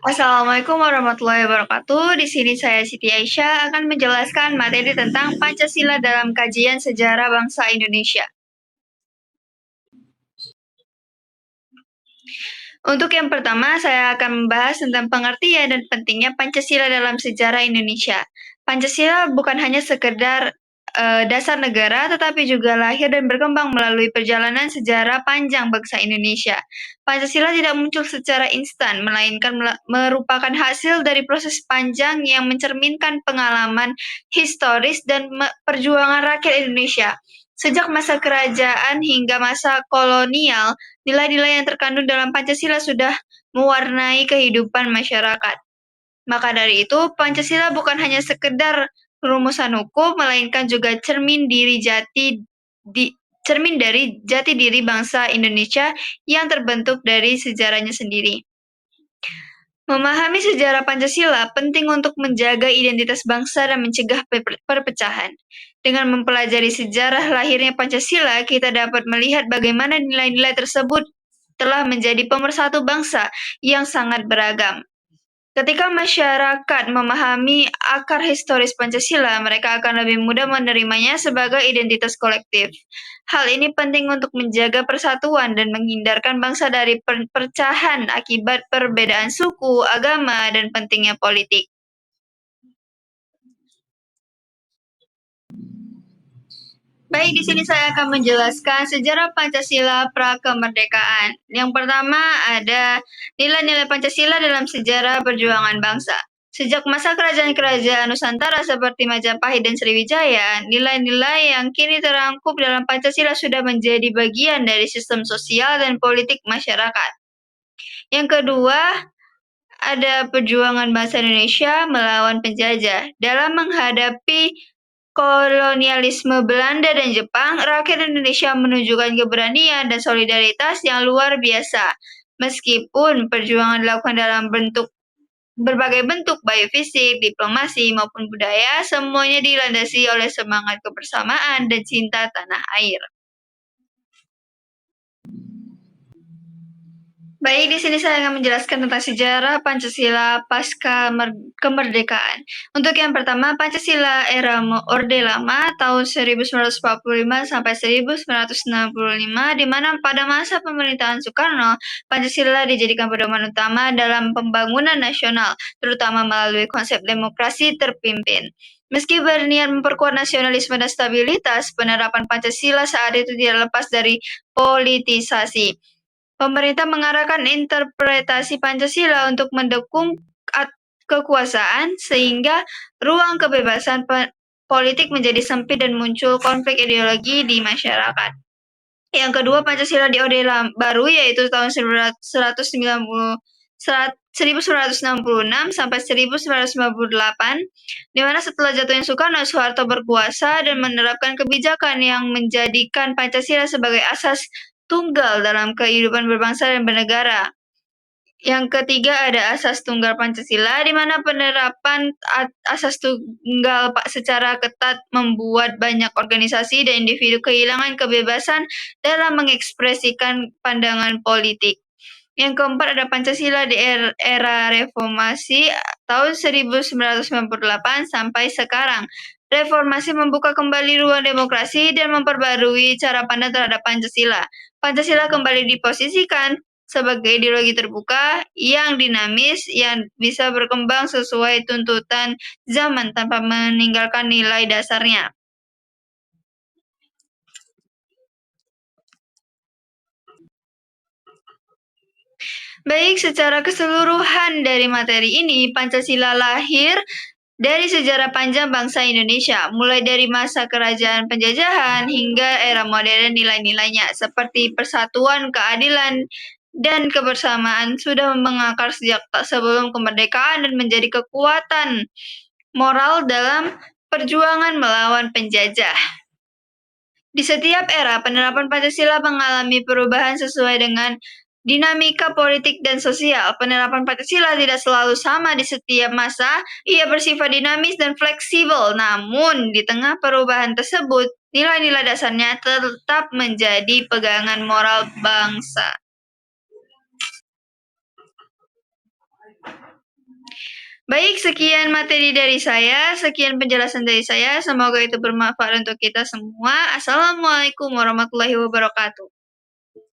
Assalamualaikum warahmatullahi wabarakatuh. Di sini saya Siti Aisyah akan menjelaskan materi tentang Pancasila dalam kajian sejarah bangsa Indonesia. Untuk yang pertama, saya akan membahas tentang pengertian dan pentingnya Pancasila dalam sejarah Indonesia. Pancasila bukan hanya sekedar dasar negara, tetapi juga lahir dan berkembang melalui perjalanan sejarah panjang bangsa Indonesia. Pancasila tidak muncul secara instan, melainkan merupakan hasil dari proses panjang yang mencerminkan pengalaman historis dan perjuangan rakyat Indonesia. Sejak masa kerajaan hingga masa kolonial, nilai-nilai yang terkandung dalam Pancasila sudah mewarnai kehidupan masyarakat. Maka dari itu, Pancasila bukan hanya sekedar rumusan hukum, melainkan juga cermin dari jati diri bangsa Indonesia yang terbentuk dari sejarahnya sendiri. Memahami sejarah Pancasila penting untuk menjaga identitas bangsa dan mencegah perpecahan. Dengan mempelajari sejarah lahirnya Pancasila, kita dapat melihat bagaimana nilai-nilai tersebut telah menjadi pemersatu bangsa yang sangat beragam. Ketika masyarakat memahami akar historis Pancasila, mereka akan lebih mudah menerimanya sebagai identitas kolektif. Hal ini penting untuk menjaga persatuan dan menghindarkan bangsa dari perpecahan akibat perbedaan suku, agama, dan pentingnya politik. Baik, di sini saya akan menjelaskan sejarah Pancasila pra-kemerdekaan. Yang pertama ada nilai-nilai Pancasila dalam sejarah perjuangan bangsa. Sejak masa kerajaan-kerajaan Nusantara seperti Majapahit dan Sriwijaya, nilai-nilai yang kini terangkum dalam Pancasila sudah menjadi bagian dari sistem sosial dan politik masyarakat. Yang kedua, ada perjuangan bangsa Indonesia melawan penjajah. Dalam menghadapi kolonialisme Belanda dan Jepang, rakyat Indonesia menunjukkan keberanian dan solidaritas yang luar biasa. Meskipun perjuangan dilakukan dalam berbagai bentuk, baik fisik, diplomasi, maupun budaya, semuanya dilandasi oleh semangat kebersamaan dan cinta tanah air. Baik, di sini saya akan menjelaskan tentang sejarah Pancasila pasca kemerdekaan. Untuk yang pertama, Pancasila era Orde Lama tahun 1945 sampai 1965, di mana pada masa pemerintahan Soekarno, Pancasila dijadikan pedoman utama dalam pembangunan nasional, terutama melalui konsep demokrasi terpimpin. Meski berniat memperkuat nasionalisme dan stabilitas, penerapan Pancasila saat itu tidak lepas dari politisasi. Pemerintah mengarahkan interpretasi Pancasila untuk mendukung kekuasaan, sehingga ruang kebebasan politik menjadi sempit dan muncul konflik ideologi di masyarakat. Yang kedua, Pancasila di Orde Baru, yaitu tahun 1966 sampai 1998, di mana setelah jatuhnya Soekarno, Soeharto berkuasa dan menerapkan kebijakan yang menjadikan Pancasila sebagai asas tunggal dalam kehidupan berbangsa dan bernegara. Yang ketiga ada asas tunggal Pancasila, di mana penerapan asas tunggal secara ketat membuat banyak organisasi dan individu kehilangan kebebasan dalam mengekspresikan pandangan politik. Yang keempat ada Pancasila di era reformasi tahun 1998 sampai sekarang. Reformasi membuka kembali ruang demokrasi dan memperbarui cara pandang terhadap Pancasila. Pancasila kembali diposisikan sebagai ideologi terbuka yang dinamis yang bisa berkembang sesuai tuntutan zaman tanpa meninggalkan nilai dasarnya. Baik, secara keseluruhan dari materi ini, Pancasila lahir dari sejarah panjang bangsa Indonesia, mulai dari masa kerajaan penjajahan hingga era modern. Nilai-nilainya seperti persatuan, keadilan, dan kebersamaan sudah mengakar sejak tak sebelum kemerdekaan dan menjadi kekuatan moral dalam perjuangan melawan penjajah. Di setiap era, penerapan Pancasila mengalami perubahan sesuai dengan dinamika politik dan sosial. Penerapan Pancasila tidak selalu sama di setiap masa, ia bersifat dinamis dan fleksibel. Namun, di tengah perubahan tersebut, nilai-nilai dasarnya tetap menjadi pegangan moral bangsa. Baik, sekian materi dari saya, sekian penjelasan dari saya. Semoga itu bermanfaat untuk kita semua. Assalamualaikum warahmatullahi wabarakatuh.